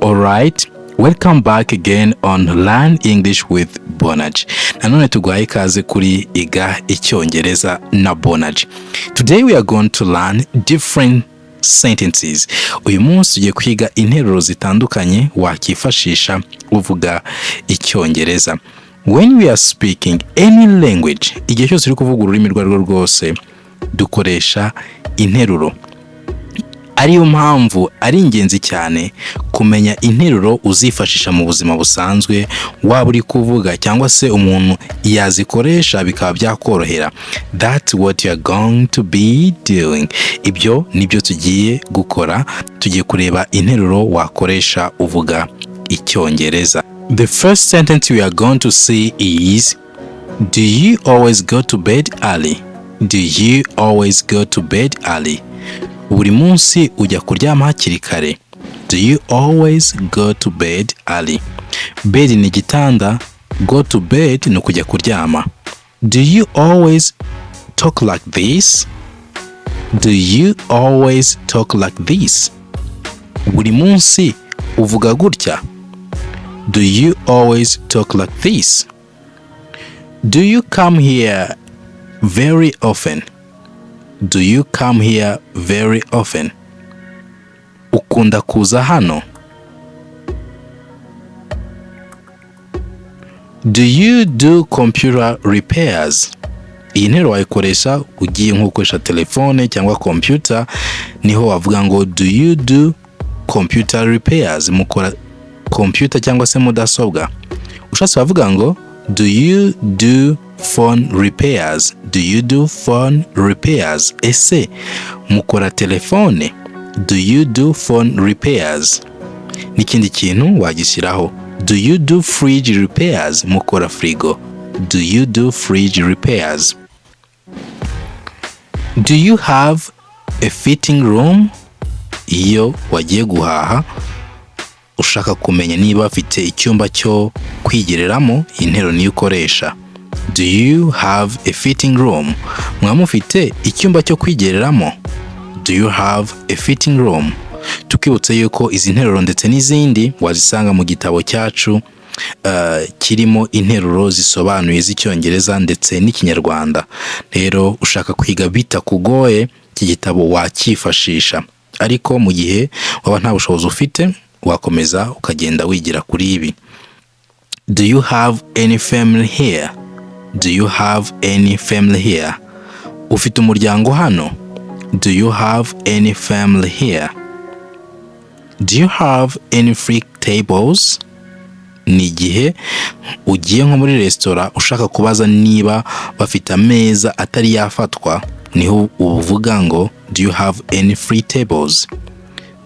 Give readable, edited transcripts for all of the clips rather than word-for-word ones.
Alright, welcome back again on Learn English with Bonaj. Nanone tuguhaye ikaze kuri IGA Icyongereza na Bonaj. Today we are going to learn different sentences. Uyu munsi tugiye kwiga interuro zitandukanye wakifashisha uvuga Icyongereza. When we are speaking any language, igihe cyose uri kuvuga ururimi rwarwo rwose, dukoresha interuro. Ariyo mpamvu ari ingenzi cyane kumenya interuro uzifashisha mu buzima busanzwe, waba uri kuvuga cyangwa se umuntu yazikoresha bikaba byakorohera. That's what you are going to be doing. Ibyo nibyo tugiye gukora. Tugiye kureba interuro wakoresha uvuga Icyongereza. The first sentence we are going to see is, do you always go to bed early? Do you always go to bed early? Buri munsi ujya kuryama hakiri kare. Do you always go to bed early? Bed ni igitanda, go to bed ni kujya kuryama. Do you always talk like this? Do you always talk like this? Buri munsi uvuga gutya. Do you always talk like this? Do you come here very often? Do you come here very often? Ukunda kuza hano? Do you do computer repairs? Iyi nteruro wayikoresha ugiye nko gukoresha telefone cyangwa computer, niho wavuga ngo do you do computer repairs? Mukora computer cyangwa se mudasobwa. Ushatse wavuga ngo do you do phone repairs? Do you do phone repairs? Ese mukora telefone? Do you do phone repairs? Nikindi kintu wagishyiraho. Do you do fridge repairs? Mukora frigo. Do you do fridge repairs? Do you have a fitting room? Iyo wagiye guhaha ushaka kumenya niba afite icyumba cyo kwigereramo, interuro niyo ukoresha. Do you have a fitting room? Mwamufite icyumba cyo kwigereramo? Do you have a fitting room? Tukibutse yuko izi nteruro ndetse n'izindi wazisanga mu gitabo cyacu kirimo interuro zisobanuye z'Icyongereza ndetse n'Ikinyarwanda. Rero ushaka kwiga bitakugoye, iki gitabo wakifashisha. Ariko mu gihe waba nta bushobozi ufite, wakomeza ukagenda wigira kuri ibi. Do you have any family here? Do you have any family here? Ufite umuryango hano? Do you have any family here? Do you have any free tables? Ni igihe ugiye nko muri restaurant ushaka kubaza niba bafite ameza atari yafatwa, niho uvuga ngo do you have any free tables?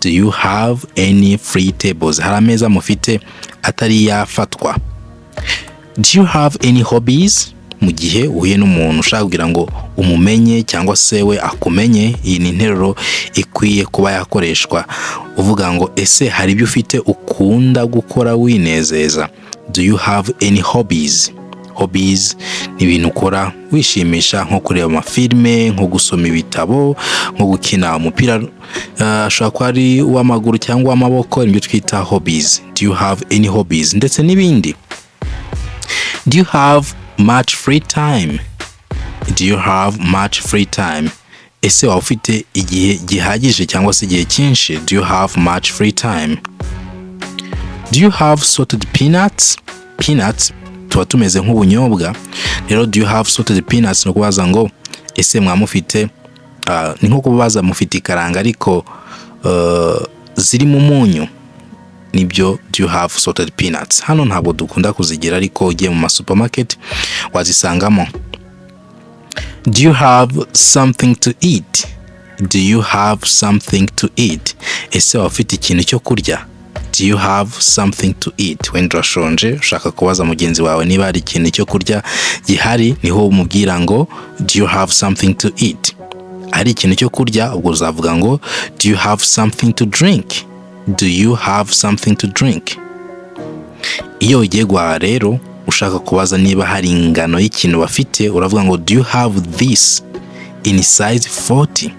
Do you have any free tables? Hari ameza mufite atari yafatwa. Do you have any hobbies? Mu gihe uhuye n'umuntu ushaka kugira ngo umumenye cyangwa se we akumenye, iyi ni interuro ikwiye kuba yakoreshwa uvuga ngo ese hari ibyo ufite ukunda gukora winezeza. Do you have any hobbies? Hobbies ni ibintu ukora wishimisha, nko kureba amafilme, nko gusoma ibitabo, nko gukina umupira, ashobora kuba ari uw'amaguru cyangwa uw'amaboko, nibyo twita hobbies. Do you have any hobbies? Ndetse n'ibindi. Do you have much free time? Do you have much free time? Ese waba ufite igihe gihagije cyangwa se igihe cyinshi? Do you have much free time? Do you have salted peanuts? Peanuts tuba tumeze nk'ubunyobwa. Rero do you have salted peanuts no kubaza ngo ese mwamufite ni nko kubaza mufite ikaranga ariko ziri mu munyu. Nibyo do you have salted peanuts. Hano ntabwo dukunda kuzigira ariko ugiye mu supermarket wazisangamo. Do you have something to eat? Do you have something to eat? Ese wafite ikintu cyo kurya? Do you have something to eat? When urashonje ushaka kubaza mugenzi wawe niba hari ikintu cyo kurya gihari, niho umubwira ngo do you have something to eat? Hari ikintu cyo kurya, ubwo uzavuga ngo do you have something to drink? Do you have something to drink? Iyo ugiye guhaha rero ushaka kubaza niba hari ingano y'ikintu bafite, uravuga ngo do you have this in size 40?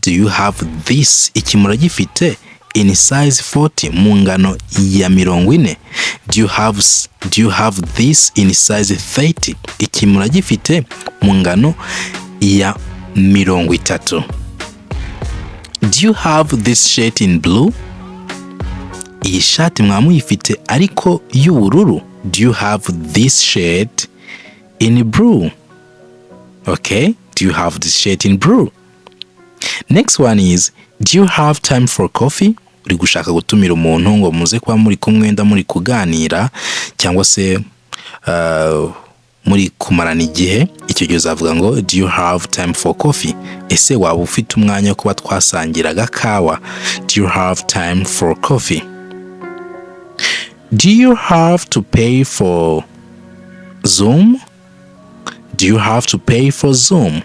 Do you have this? Iki muragifite in size 40 mu ngano ya 40? Do you have this in size 30? Iki muragifite mu ngano ya 30? Do you have this shirt in blue? Iyi shati mwamuyifite ariko y'ubururu. Do you have this shirt in blue? Okay, do you have this shirt in blue? Next one is, do you have time for coffee? Uri gushaka gutumira umuntu ngo muze kuba muri kumwenda muri kuganira cyangwa se muri kumarana igihe. Icyo gihe uzavuga ngo do you have time for coffee? Ese waba ufite umwanya wo kuba twasangira agakawa? Do you have time for coffee? Do you have to pay for Zoom? Do you have to pay for Zoom?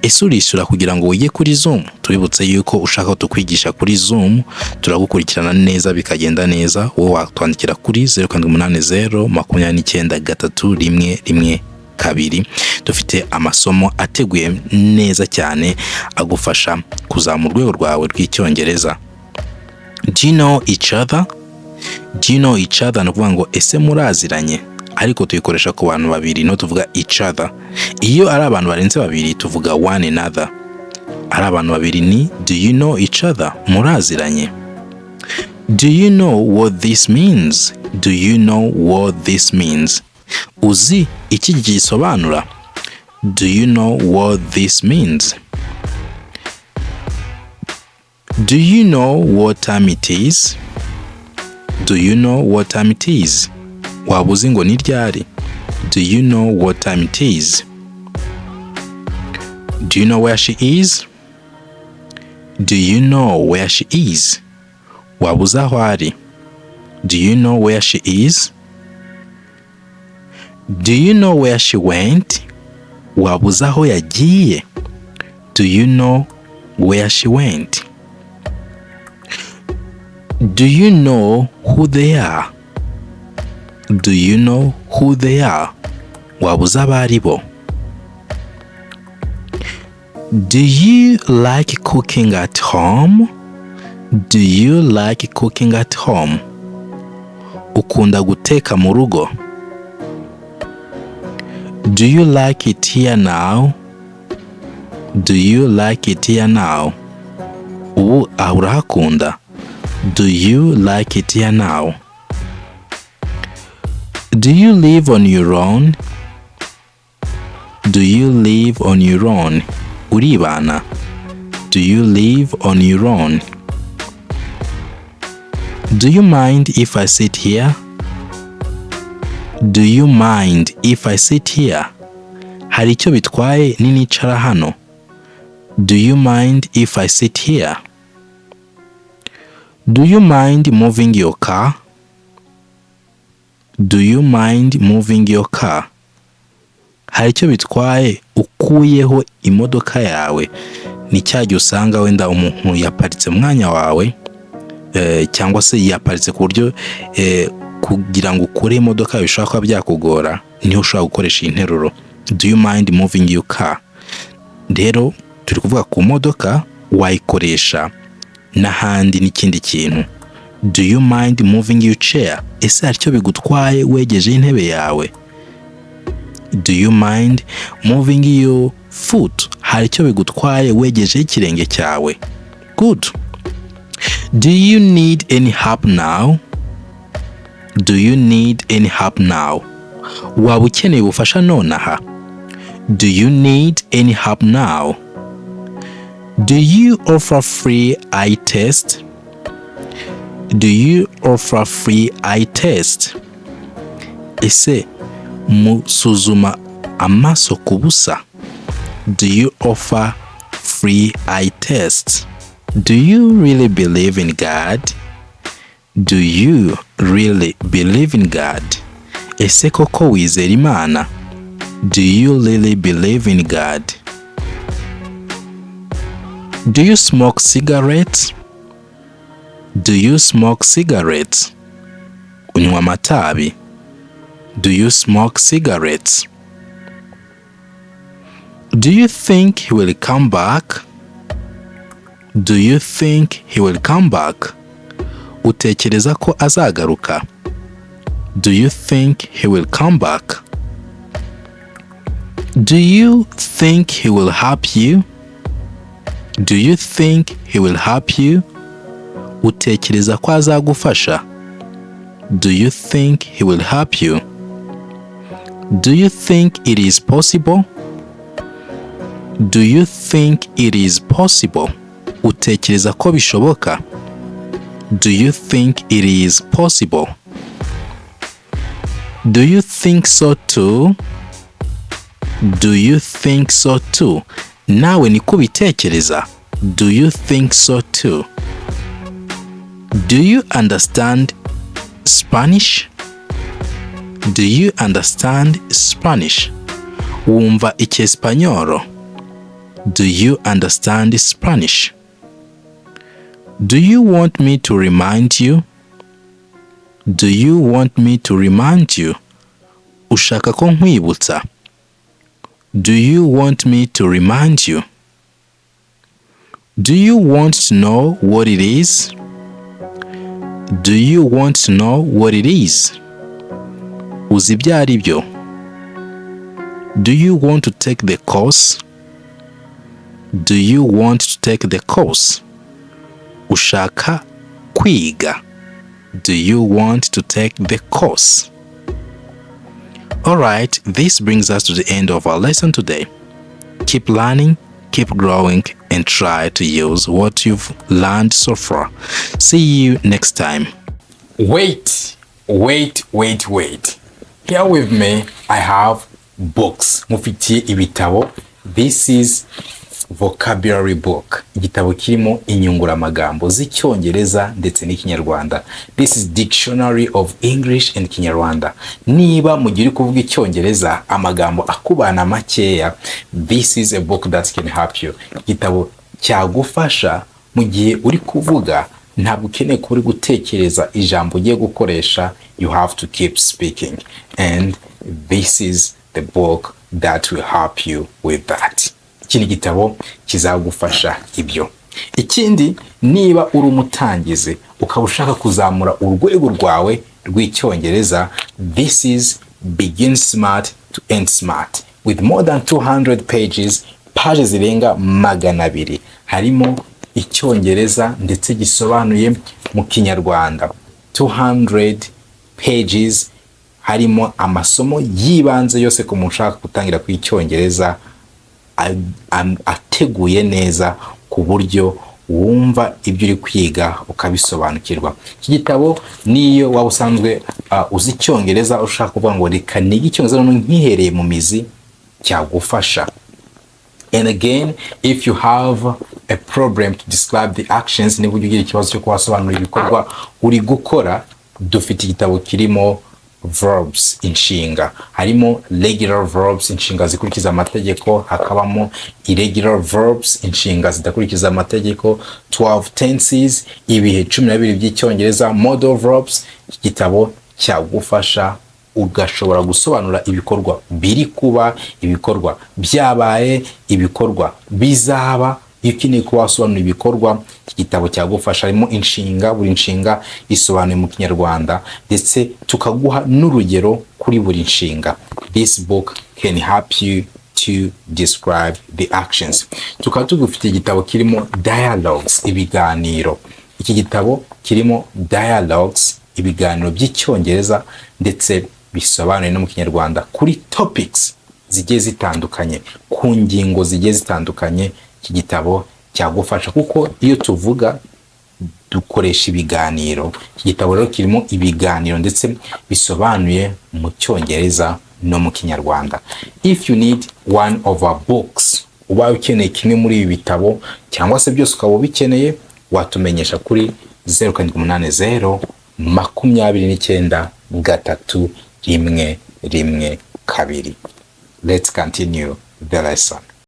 Ese urishyura kugira ngo wige kuri Zoom? Tubibutse yuko ushaka tukwigisha kuri Zoom, turagukurikirana neza bikagenda neza. Wowe watwandikira kuri 0780293112. Dufite amasomo ateguye neza cyane agufasha kuzamura urwego rwawe rw'icyongereza. Do you know each other? Do you know each other? Nukuvuga ngo ese muraziranye, ariko tuyikoresha ku bantu babiri, no tuvuga each other. Iyo ari abantu barenze babiri tuvuga one another. Ari abantu babiri ni do you know each other? Muraziranye. Do you know what this means? Do you know what this means? Uzi iki gisobanura? Do you know what this means? Do you know what time it is? Do you know what time it is? Waba uzi ngo ni ryari? Do you know what time it is? Do you know where she is? Do you know where she is? Waba uzi aho ari? Do you know where she is? Do you know where she went? Waba uzi aho yagiye? Do you know where she went? Do you know who they are? Do you know who they are? Waba uzi abo ari bo? Do you like cooking at home? Do you like cooking at home? Ukunda guteka mu rugo? Do you like it here now? Do you like it here now? Ubu aho urahakunda? Do you like it here now? Do you live on your own? Do you live on your own? Uribana? Do you live on your own? Do you mind if I sit here? Do you mind if I sit here? Hari icyo bitwaye ninicara hano? Do you mind if I sit here? Do you mind moving your car? Do you mind moving your car? Hari icyo bitwaye ukuyeho imodoka yawe? Ni cyagiye usanga wenda umuntu yaparitse mwanya wawe cyangwa se yaparitse ku buryo kugira ngo ukure imodoka bishobora kuba byakugora, niho ushobora gukoresha interuro do you mind moving your car. Rero turi kuvuga ku modoka, wayikoresha n'ahandi n'ikindi kintu. Do you mind moving your chair? Ese hari icyo bigutwaye wegeje intebe yawe? Do you mind moving your foot? Hari icyo bigutwaye wegeje ikirenge cyawe? Good. Do you need any help now? Do you need any help now? Waba ukeneye ubufasha nonaha? Do you need any help now? Do you offer free eye test? Do you offer free eye test? Ese musuzuma amaso kubusa? Do you offer free eye test? Do you really believe in God? Do you really believe in God? Ese koko wizera Imana? Do you really believe in God? Do you smoke cigarettes? Do you smoke cigarettes? Unywa amatabi? Do you smoke cigarettes? Do you think he will come back? Do you think he will come back? Utekereza ko azagaruka? Do you think he will come back? Do you think he will help you? Do you think he will help you? Utekereza ko azagufasha? Do you think he will help you? Do you think it is possible? Do you think it is possible? Utekereza ko bishoboka? Do you think it is possible? Do you think so too? Do you think so too? Nawe niko ubitekereza? Do you think so too? Do you understand Spanish? Do you understand Spanish? Wumva icyesipanyoro? Do you understand Spanish? Do you want me to remind you? Do you want me to remind you? Ushaka ko nkwibutsa? Do you want me to remind you? Do you want to know what it is? Do you want to know what it is? Uzi ibyo ari byo? Do you want to take the course? Do you want to take the course? Ushaka kwiga? Do you want to take the course? Alright, this brings us to the end of our lesson today. Keep learning, keep growing, and try to use what you've learned so far. See you next time. Wait. Here with me, I have books. Mufitiye ibitabo. This is vocabulary book. Igitabo kirimo inyunguramagambo z'icyongereza ndetse n'ikinyarwanda. This is dictionary of English and Kinyarwanda. Niba mugiye kuvuga icyongereza amagambo akubana makeya, this is a book that can help you. Igitabo cyagufasha mu gihe uri kuvuga ntabwo ukeneye kuba uri gutekereza ijambo ugiye gukoresha. You have to keep speaking, and this is the book that will help you with that. Ikindi gitabo kizagufasha ibyo. Ikindi, niba uri umutangizi ukaba ushaka kuzamura urwego rwawe rw'icyongereza, this is Begin Smart to End Smart with more than 200 pages, pages zirenga 200. Harimo icyongereza ndetse gisobanuye mu Kinyarwanda. 200 pages, harimo amasomo yibanze yose ku muntu ushaka gutangira kw'icyongereza, ateguye neza ku buryo wumva ibyo uri kwiga ukabisobanukirwa. Iki gitabo niyo waba usanzwe uzi icyongereza ushaka kuvuga ngo reka nige icyongereza nkihereye mu mizi, cyagufasha. And again, if you have a problem to describe the actions, niba ugira ikibazo cyo kubasobanurira ibikorwa uri gukora, dufite igitabo kirimo verbs, inshinga. Harimo regular verbs, inshinga zikurikiza amategeko, hakabamo irregular verbs, inshinga zidakurikiza amategeko, 12 tenses, ibihe 12 by'icyongereza, modal verbs. Igitabo cyagufasha ugashobora gusobanura ibikorwa biri kuba, ibikorwa byabaye, ibikorwa bizaba. Iyo ukeneye kuba wasobanura ibikorwa, iki gitabo cyagufasha. Harimo inshinga, buri nshinga isobanuye mu Kinyarwanda, ndetse tukaguha n'urugero kuri buri nshinga. This book can help you to describe the actions. Tukaba tugufite igitabo kirimo dialogues, ibiganiro. Iki gitabo kirimo dialogues, ibiganiro by'icyongereza ndetse bisobanuye no mu Kinyarwanda kuri topics zigiye zitandukanye, ku ngingo zigiye zitandukanye. Iki gitabo cyagufasha kuko iyo tuvuga dukoresha ibiganiro. Iki gitabo rero kirimo ibiganiro ndetse bisobanuye mu Cyongereza no mu Kinyarwanda. If you need one of our books, uba ukeneye kimwe muri ibi bitabo cyangwa se byose ukaba ubikeneye, watumenyesha kuri 0780 29 3 1 1 2. Let's continue the lesson.